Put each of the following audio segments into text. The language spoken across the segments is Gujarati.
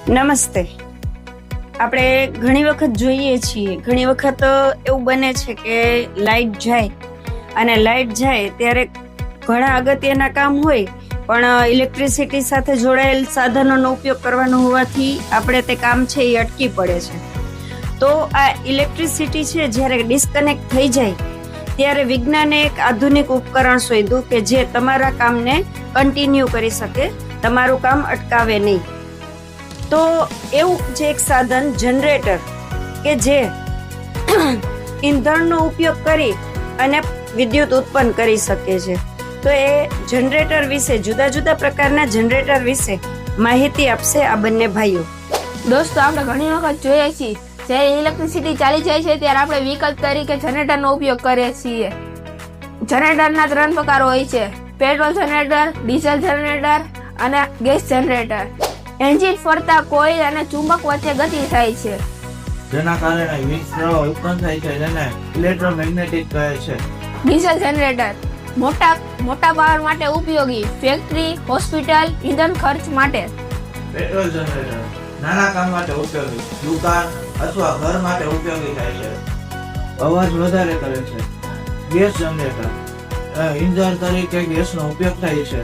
નમસ્તે. આપણે ઘણી વખત જોઈએ છીએ, ઘણી વખત એવું બને છે કે લાઇટ જાય અને લાઇટ જાય ત્યારે ઘણા અગત્યના કામ હોય પણ ઇલેક્ટ્રિસિટી સાથે જોડાયેલ સાધનોનો ઉપયોગ કરવાનો હોવાથી આપણે તે કામ છે એ અટકી પડે છે. તો આ ઇલેક્ટ્રિસિટી છે જ્યારે ડિસ્કનેક્ટ થઈ જાય ત્યારે વિજ્ઞાને એક આધુનિક ઉપકરણ શોધ્યું કે જે તમારા કામને કન્ટિન્યુ કરી શકે, તમારું કામ અટકાવે નહીં. તો એવું જે એક સાધન જનરેટર કે જે ઈંધણનો ઉપયોગ કરી અને વિદ્યુત ઉત્પન્ન કરી શકે છે. તો એ જનરેટર વિશે, જુદા જુદા પ્રકારના જનરેટર વિશે માહિતી આપશે આ બંને ભાઈઓ. દોસ્તો, આપણે ઘણી વખત જોઈએ છીએ જ્યારે ઇલેક્ટ્રિસિટી ચાલી જાય છે ત્યારે આપણે વિકલ્પ તરીકે જનરેટરનો ઉપયોગ કરીએ છીએ. જનરેટરના 3 પ્રકાર હોય છે: પેટ્રોલ જનરેટર, ડીઝલ જનરેટર અને ગેસ જનરેટર. એન્જિન ફરતા કોઇલ અને ચુંબક વચ્ચે ગતિ થાય છે, જેના કારણે વીજ પ્રવાહ ઉત્પન્ન થાય છે, જેને ઇલેક્ટ્રોમેગ્નેટિક કહે છે. ડીઝલ જનરેટર મોટા પાવર માટે ઉપયોગી, ફેક્ટરી, હોસ્પિટલ, ઇંધણ ખર્ચ માટે. પેટ્રોલ જનરેટર નાના કામ માટે ઉપયોગી, દુકાન અથવા ઘર માટે ઉપયોગી થાય છે, અવાજ વધારે કરે છે. ગેસ જનરેટર ઇંધણ તરીકે ગેસનો ઉપયોગ થાય છે,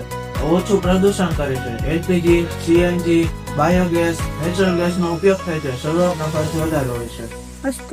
ઓછું પ્રદૂષણ કરે છે. એલપીજી, સીએનજી, બાયોગેસ, નેચરલ ગેસનો ઉપયોગ થાય છે, શરૂઆતનો ખર્ચ વધારે હોય છે. અસ્તુ.